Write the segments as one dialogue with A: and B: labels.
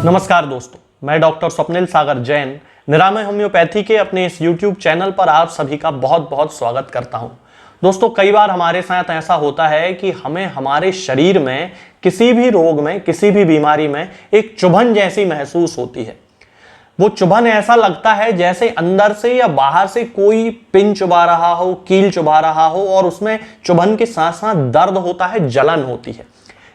A: नमस्कार दोस्तों, मैं डॉक्टर स्वप्निल सागर जैन निरामय होम्योपैथी के अपने इस YouTube चैनल पर आप सभी का बहुत बहुत स्वागत करता हूं। दोस्तों, कई बार हमारे साथ ऐसा होता है कि हमें हमारे शरीर में किसी भी रोग में, किसी भी बीमारी में एक चुभन जैसी महसूस होती है। वो चुभन ऐसा लगता है जैसे अंदर से या बाहर से कोई पिन चुभा रहा हो, कील चुभा रहा हो, और उसमें चुभन के साथ साथ दर्द होता है, जलन होती है।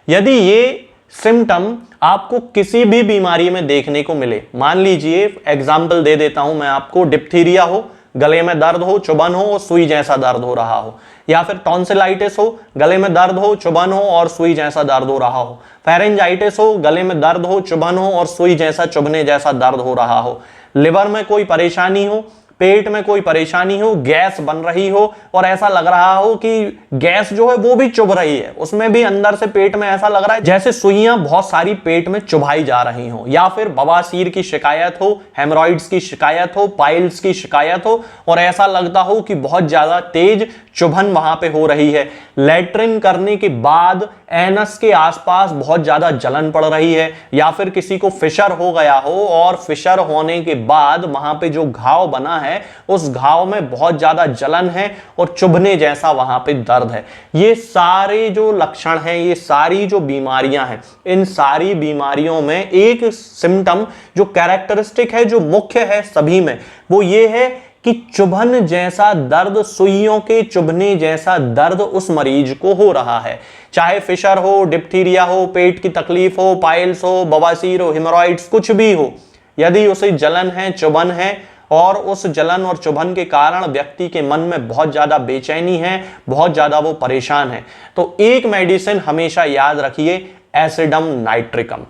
A: यदि ये सिम्टम आपको किसी भी बीमारी में देखने को मिले, मान लीजिए एग्जाम्पल दे देता हूं मैं आपको, डिप्थीरिया हो, गले में दर्द हो, चुभन हो और सुई जैसा दर्द हो रहा हो, या फिर टॉन्सिलाइटिस हो, गले में दर्द हो, चुभन हो और सुई जैसा दर्द हो रहा हो, फेरेंजाइटिस हो, गले में दर्द हो, चुभन हो और सुई जैसा, चुभने जैसा दर्द हो रहा हो, लिवर में कोई परेशानी हो, पेट में कोई परेशानी हो, गैस बन रही हो और ऐसा लग रहा हो कि गैस जो है वो भी चुभ रही है, उसमें भी अंदर से पेट में ऐसा लग रहा है जैसे सुइयां बहुत सारी पेट में चुभाई जा रही हो, या फिर बवासीर की शिकायत हो, हेमोरॉइड्स की शिकायत हो, पाइल्स की शिकायत हो और ऐसा लगता हो कि बहुत ज्यादा तेज चुभन वहां पे हो रही है। लैट्रिन करने के बाद एनस के आसपास बहुत ज्यादा जलन पड़ रही है, या फिर किसी को फिशर हो गया हो और फिशर होने के बाद वहां पे जो घाव बना है उस घाव में बहुत ज्यादा जलन है और चुभने जैसा वहां पे दर्द है। ये सारे जो लक्षण हैं, ये सारी जो बीमारियां हैं, इन सारी बीमारियों में एक सिम्टम जो कैरेक्टरिस्टिक है, जो मुख्य है सभी में, वो ये है कि चुभन जैसा दर्द, सुइयों के चुभने जैसा दर्द उस मरीज को हो रहा है। चाहे फिशर हो, डिप्थीरिया हो, पेट की तकलीफ हो, पाइल्स हो, बवासीर हो, हेमोरॉइड्स, कुछ भी हो, यदि उसे जलन है, चुभन है और उस जलन और चुभन के कारण व्यक्ति के मन में बहुत ज्यादा बेचैनी है, बहुत ज्यादा वो परेशान है, तो एक मेडिसिन हमेशा याद रखिए, एसिडम नाइट्रिकम।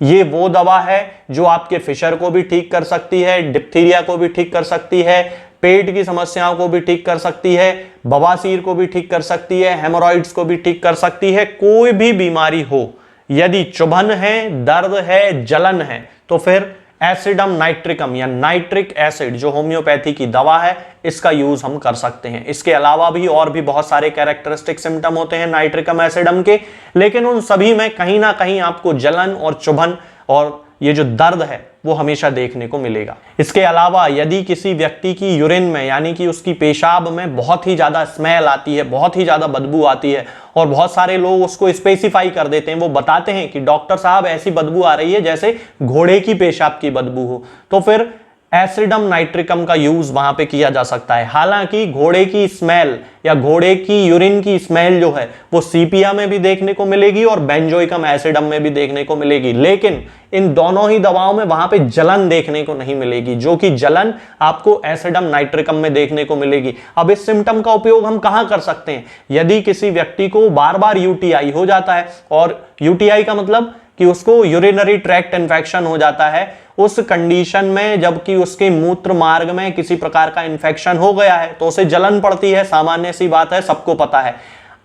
A: ये वो दवा है जो आपके फिशर को भी ठीक कर सकती है, डिप्थीरिया को भी ठीक कर सकती है, पेट की समस्याओं को भी ठीक कर सकती है, बवासीर को भी ठीक कर सकती है, हेमोरॉइड्स को भी ठीक कर सकती है। कोई भी बीमारी हो, यदि चुभन है, दर्द है, जलन है, तो फिर एसिडम नाइट्रिकम या नाइट्रिक एसिड जो होम्योपैथी की दवा है, इसका यूज हम कर सकते हैं। इसके अलावा भी और भी बहुत सारे कैरेक्टरिस्टिक सिम्टम होते हैं नाइट्रिकम एसिडम के, लेकिन उन सभी में कहीं ना कहीं आपको जलन और चुभन और ये जो दर्द है वो हमेशा देखने को मिलेगा। इसके अलावा यदि किसी व्यक्ति की यूरिन में, यानी कि उसकी पेशाब में बहुत ही ज्यादा स्मेल आती है, बहुत ही ज्यादा बदबू आती है, और बहुत सारे लोग उसको स्पेसिफाई कर देते हैं, वो बताते हैं कि डॉक्टर साहब ऐसी बदबू आ रही है जैसे घोड़े की पेशाब की बदबू हो, तो फिर एसिडम नाइट्रिकम का यूज वहां पे किया जा सकता है। हालांकि घोड़े की स्मेल या घोड़े की यूरिन की स्मेल जो है वो सीपिया में भी देखने को मिलेगी और बेंजोइकम एसिडम में भी देखने को मिलेगी, लेकिन इन दोनों ही दवाओं में वहां पे जलन देखने को नहीं मिलेगी, जो कि जलन आपको एसिडम नाइट्रिकम में देखने को मिलेगी। अब इस सिम्टम का उपयोग हम कहां कर सकते हैं? यदि किसी व्यक्ति को बार बार यूटीआई हो जाता है, और यूटीआई का मतलब कि उसको यूरिनरी ट्रैक्ट इन्फेक्शन हो जाता है, उस कंडीशन में जबकि उसके मूत्र मार्ग में किसी प्रकार का इन्फेक्शन हो गया है तो उसे जलन पड़ती है, सामान्य सी बात है, सबको पता है।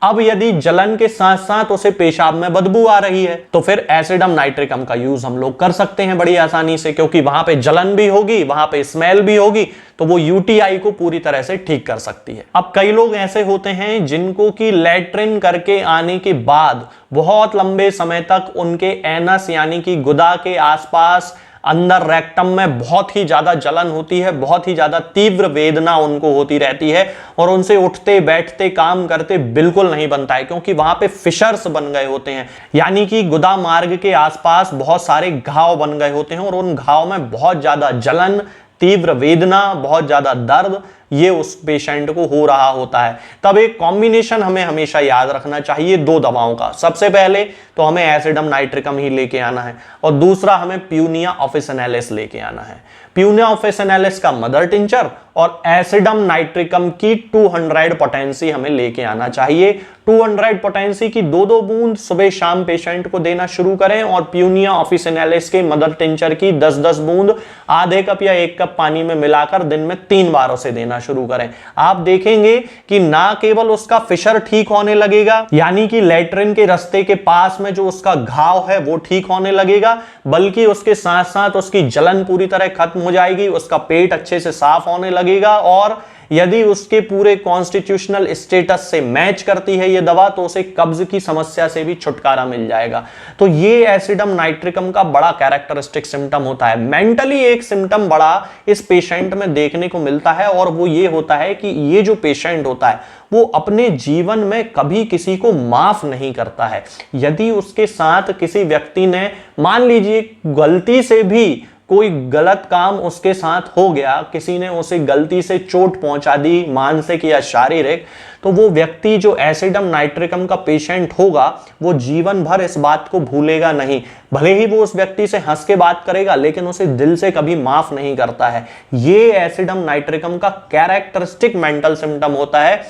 A: अब यदि जलन के साथ साथ उसे पेशाब में बदबू आ रही है तो फिर एसिडम नाइट्रिकम का यूज हम लोग कर सकते हैं बड़ी आसानी से, क्योंकि वहां पे जलन भी होगी, वहां पे स्मेल भी होगी, तो वो यूटीआई को पूरी तरह से ठीक कर सकती है। अब कई लोग ऐसे होते हैं जिनको कि लैट्रिन करके आने के बाद बहुत लंबे समय तक उनके एनस यानी कि गुदा के आसपास अंदर रेक्टम में बहुत ही ज्यादा जलन होती है, बहुत ही ज्यादा तीव्र वेदना उनको होती रहती है, और उनसे उठते बैठते काम करते बिल्कुल नहीं बनता है, क्योंकि वहां पे फिशर्स बन गए होते हैं, यानी कि गुदा मार्ग के आसपास बहुत सारे घाव बन गए होते हैं और उन घाव में बहुत ज्यादा जलन, तीव्र वेदना, बहुत ज्यादा दर्द ये उस पेशेंट को हो रहा होता है। तब एक कॉम्बिनेशन हमें हमेशा याद रखना चाहिए दो दवाओं का। सबसे पहले तो हमें एसिडम नाइट्रिकम ही लेके आना है, और दूसरा हमें प्यूनिया ऑफिसिनेलिस लेके आना है। प्यूनिया ऑफिसिनेलिस का मदर टिंचर और एसिडम नाइट्रिकम की 200 पोटेंसी हमें लेके आना चाहिए। 200 पोटेंसी की 2-2 बूंद सुबह शाम पेशेंट को देना शुरू करें, और प्यूनिया ऑफिसिनेलिस के मदर टिंचर की 10-10 बूंद आधे कप या 1 कप पानी में मिलाकर दिन में 3 बार उसे देना शुरू करें। आप देखेंगे कि ना केवल उसका फिशर ठीक होने लगेगा, यानी कि लैट्रिन के रास्ते के पास में जो उसका घाव है वो ठीक होने लगेगा, बल्कि उसके साथ साथ उसकी जलन पूरी तरह खत्म हो जाएगी, उसका पेट अच्छे से साफ होने लगेगा, और यदि उसके पूरे कॉन्स्टिट्यूशनल स्टेटस से मैच करती है ये दवा, तो उसे कब्ज की समस्या से भी छुटकारा मिल जाएगा। तो ये एसिडम नाइट्रिकम का बड़ा कैरेक्टरिस्टिक सिम्टम होता है। मेंटली एक सिम्टम बड़ा इस पेशेंट में देखने को मिलता है, और वो ये होता है कि ये जो पेशेंट होता है वो अपने जीवन में कभी किसी को माफ नहीं करता है। यदि उसके साथ किसी व्यक्ति ने मान लीजिए गलती से भी कोई गलत काम उसके साथ हो गया, किसी ने उसे गलती से चोट पहुंचा दी मानसिक या शारीरिक, तो वो व्यक्ति जो एसिडम नाइट्रिकम का पेशेंट होगा वो जीवन भर इस बात को भूलेगा नहीं। भले ही वो उस व्यक्ति से हंस के बात करेगा, लेकिन उसे दिल से कभी माफ नहीं करता है। ये एसिडम नाइट्रिकम का कैरेक्टरिस्टिक मेंटल सिम्टम होता है,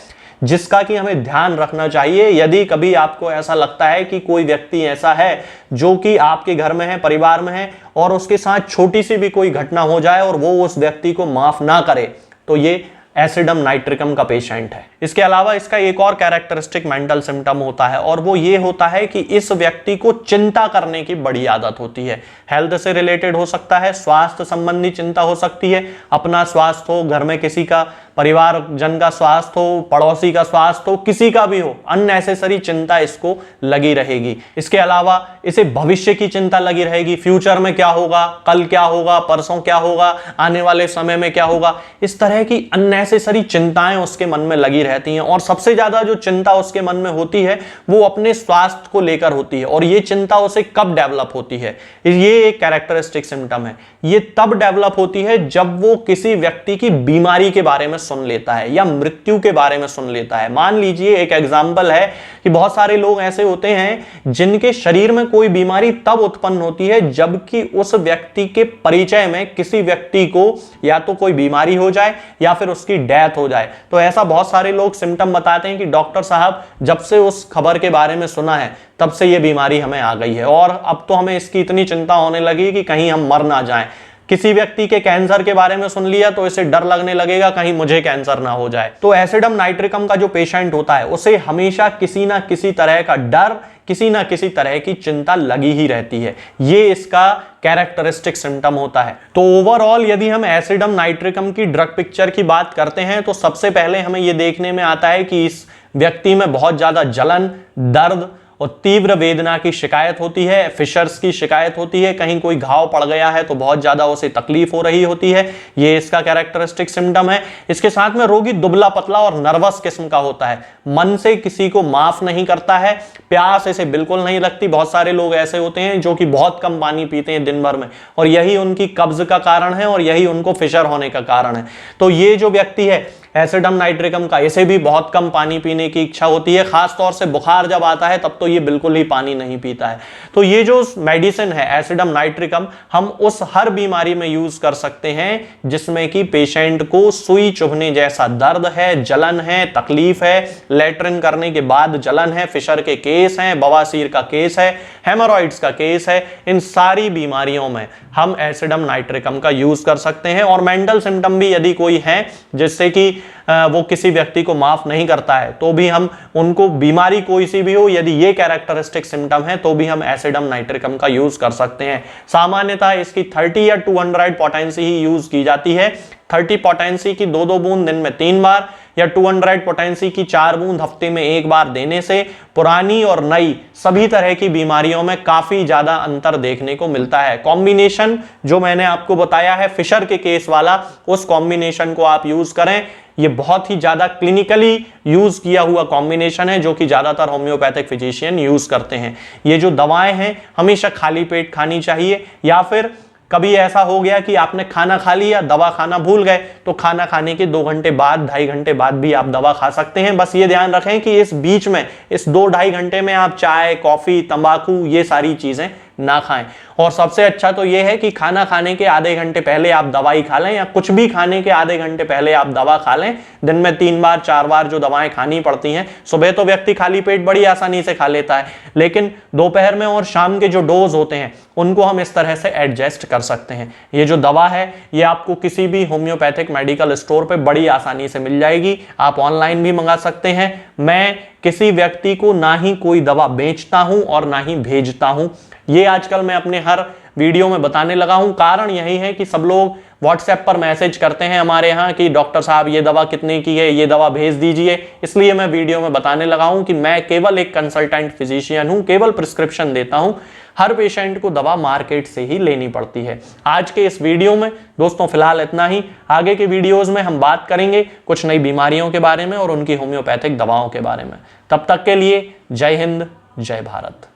A: जिसका कि हमें ध्यान रखना चाहिए। यदि कभी आपको ऐसा लगता है कि कोई व्यक्ति ऐसा है जो कि आपके घर में है, परिवार में है, और उसके साथ छोटी सी भी कोई घटना हो जाए और वो उस व्यक्ति को माफ ना करे, तो ये एसिडम नाइट्रिकम का पेशेंट है। इसके अलावा इसका एक और कैरेक्टरिस्टिक मेंटल सिम्टम होता है, और वो ये होता है कि इस व्यक्ति को चिंता करने की बड़ी आदत होती है। हेल्थ से रिलेटेड हो सकता है, स्वास्थ्य संबंधी चिंता हो सकती है, अपना स्वास्थ्य हो, घर में किसी का परिवार जन का स्वास्थ्य हो, पड़ोसी का स्वास्थ्य हो, किसी का भी हो, अननेसेसरी चिंता इसको लगी रहेगी। इसके अलावा इसे भविष्य की चिंता लगी रहेगी, फ्यूचर में क्या होगा, कल क्या होगा, परसों क्या होगा, आने वाले समय में क्या होगा, इस तरह की अननेसेसरी चिंताएं उसके मन में लगी रहती हैं। और सबसे ज्यादा जो चिंता उसके मन में होती है वो अपने स्वास्थ्य को लेकर होती है। और ये चिंता उसे कब डेवलप होती है, ये एक कैरेक्टरिस्टिक सिम्टम है। ये तब डेवलप होती है जब वो किसी व्यक्ति की बीमारी के बारे में सुन लेता है या मृत्यु के बारे में सुन लेता है। मान लीजिए एक एग्जाम्पल है कि बहुत सारे लोग ऐसे होते हैं जिनके शरीर में कोई बीमारी तब उत्पन्न होती है जबकि उस व्यक्ति के परिचय में किसी व्यक्ति को या तो कोई बीमारी हो जाए या फिर उसकी डेथ हो जाए। तो ऐसा बहुत सारे लोग सिम्टम बताते हैं कि डॉक्टर साहब जब से उस खबर के बारे में सुना है तब से ये बीमारी हमें आ गई है, और अब तो हमें इसकी इतनी चिंता होने लगी कि कहीं हम मर ना जाएं। किसी व्यक्ति के कैंसर के बारे में सुन लिया तो इसे डर लगने लगेगा कहीं मुझे कैंसर ना हो जाए। तो एसिडम नाइट्रिकम का जो पेशेंट होता है उसे हमेशा किसी ना किसी तरह का डर, किसी ना किसी तरह की चिंता लगी ही रहती है। ये इसका कैरेक्टरिस्टिक सिम्टम होता है। तो ओवरऑल यदि हम एसिडम नाइट्रिकम की ड्रग पिक्चर की बात करते हैं तो सबसे पहले हमें यह देखने में आता है कि इस व्यक्ति में बहुत ज्यादा जलन, दर्द और तीव्र वेदना की शिकायत होती है, फिशर्स की शिकायत होती है, कहीं कोई घाव पड़ गया है तो बहुत ज्यादा उसे तकलीफ हो रही होती है। ये इसका कैरेक्टरिस्टिक सिम्टम है। इसके साथ में रोगी दुबला पतला और नर्वस किस्म का होता है, मन से किसी को माफ नहीं करता है, प्यास इसे बिल्कुल नहीं लगती। बहुत सारे लोग ऐसे होते हैं जो कि बहुत कम पानी पीते हैं दिन भर में, और यही उनकी कब्ज का कारण है और यही उनको फिशर होने का कारण है। तो ये जो व्यक्ति है एसिडम नाइट्रिकम का, इसे भी बहुत कम पानी पीने की इच्छा होती है, खास तौर से बुखार जब आता है तब तो ये बिल्कुल ही पानी नहीं पीता है। तो ये जो मेडिसिन है एसिडम नाइट्रिकम, हम उस हर बीमारी में यूज कर सकते हैं जिसमें कि पेशेंट को सुई चुभने जैसा दर्द है, जलन है, तकलीफ है, लेट्रिन करने के बाद जलन है, फिशर के केस हैं, बवासीर का केस है, हेमोरॉइड्स का केस है। इन सारी बीमारियों में हम एसिडम नाइट्रिकम का यूज कर सकते हैं। और मेंटल सिम्टम भी यदि कोई है जिससे कि वो किसी व्यक्ति को माफ नहीं करता है तो भी हम उनको, बीमारी कोई सी भी हो, यदि ये कैरेक्टरिस्टिक सिम्टम है तो भी हम एसिडम नाइट्रिकम का यूज कर सकते हैं। सामान्यतः इसकी 30 या 200 पोटेंसी ही यूज की जाती है। 30 पोटेंसी की 2-2 बूंद दिन में 3 बार या 200 पोटेंसी की 4 बूंद हफ्ते में 1 बार देने से पुरानी और नई सभी तरह की बीमारियों में काफी ज्यादा अंतर देखने को मिलता है। कॉम्बिनेशन जो मैंने आपको बताया है फिशर के केस वाला, उस कॉम्बिनेशन को आप यूज करें। ये बहुत ही ज्यादा क्लिनिकली यूज किया हुआ कॉम्बिनेशन है जो कि ज्यादातर होम्योपैथिक फिजिशियन यूज करते हैं। ये जो दवाएं हैं हमेशा खाली पेट खानी चाहिए, या फिर कभी ऐसा हो गया कि आपने खाना खा लिया, दवा खाना भूल गए, तो खाना खाने के 2 घंटे बाद, 2.5 घंटे बाद भी आप दवा खा सकते हैं। बस ये ध्यान रखें कि इस बीच में, इस 2-2.5 घंटे में आप चाय, कॉफी, तंबाकू ये सारी चीजें ना खाएं। और सबसे अच्छा तो यह है कि खाना खाने के आधे घंटे पहले आप दवाई खा लें, या कुछ भी खाने के आधे घंटे पहले आप दवा खा लें। दिन में 3 बार 4 बार जो दवाएं खानी पड़ती हैं, सुबह तो व्यक्ति खाली पेट बड़ी आसानी से खा लेता है, लेकिन दोपहर में और शाम के जो डोज होते हैं उनको हम इस तरह से एडजस्ट कर सकते हैं। ये जो दवा है ये आपको किसी भी होम्योपैथिक मेडिकल स्टोर पे बड़ी आसानी से मिल जाएगी। आप ऑनलाइन भी मंगा सकते हैं। मैं किसी व्यक्ति को ना ही कोई दवा बेचता हूं और ना ही भेजता हूं, ये आजकल मैं अपने हर वीडियो में बताने लगा हूं। कारण यही है कि सब लोग व्हाट्सएप पर मैसेज करते हैं हमारे यहाँ कि डॉक्टर साहब ये दवा कितने की है, ये दवा भेज दीजिए। इसलिए मैं वीडियो में बताने लगा हूं कि मैं केवल एक कंसल्टेंट फिजिशियन हूं, केवल प्रिस्क्रिप्शन देता हूं। हर पेशेंट को दवा मार्केट से ही लेनी पड़ती है। आज के इस वीडियो में दोस्तों फिलहाल इतना ही। आगे के वीडियोस में हम बात करेंगे कुछ नई बीमारियों के बारे में और उनकी होम्योपैथिक दवाओं के बारे में। तब तक के लिए जय हिंद, जय भारत।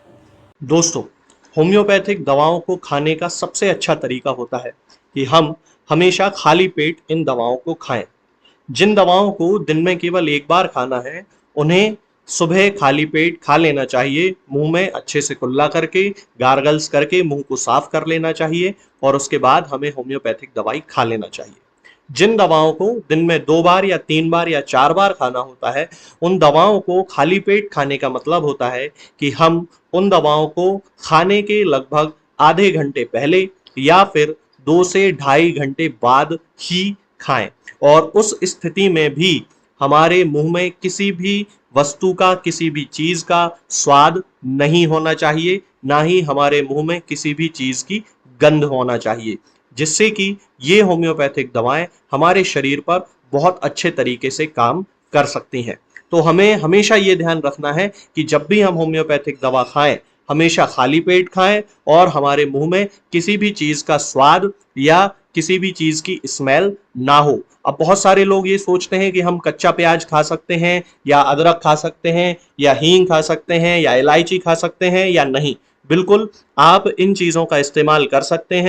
A: दोस्तों, होम्योपैथिक दवाओं को खाने का सबसे अच्छा तरीका होता है कि हम हमेशा खाली पेट इन दवाओं को खाएं। जिन दवाओं को दिन में केवल एक बार खाना है, उन्हें सुबह खाली पेट खा लेना चाहिए। मुंह में अच्छे से कुल्ला करके, गार्गल्स करके मुंह को साफ कर लेना चाहिए और उसके बाद हमें होम्योपैथिक दवाई खा लेना चाहिए। जिन दवाओं को दिन में 2 बार या 3 बार या 4 बार खाना होता है, उन दवाओं को खाली पेट खाने का मतलब होता है कि हम उन दवाओं को खाने के लगभग आधे घंटे पहले या फिर 2 से ढाई घंटे बाद ही खाएं। और उस स्थिति में भी हमारे मुंह में किसी भी वस्तु का, किसी भी चीज का स्वाद नहीं होना चाहिए, ना ही हमारे मुंह में किसी भी चीज की गंध होना चाहिए, जिससे कि ये होम्योपैथिक दवाएं हमारे शरीर पर बहुत अच्छे तरीके से काम कर सकती हैं। तो हमें हमेशा ये ध्यान रखना है कि जब भी हम होम्योपैथिक दवा खाएं, हमेशा खाली पेट खाएं और हमारे मुंह में किसी भी चीज का स्वाद या किसी भी चीज की स्मेल ना हो। अब बहुत सारे लोग ये सोचते हैं कि हम कच्चा प्याज खा सकते हैं या अदरक खा सकते हैं या हींग खा सकते हैं या इलायची खा सकते हैं या नहीं। बिल्कुल, आप इन चीजों का इस्तेमाल कर सकते हैं।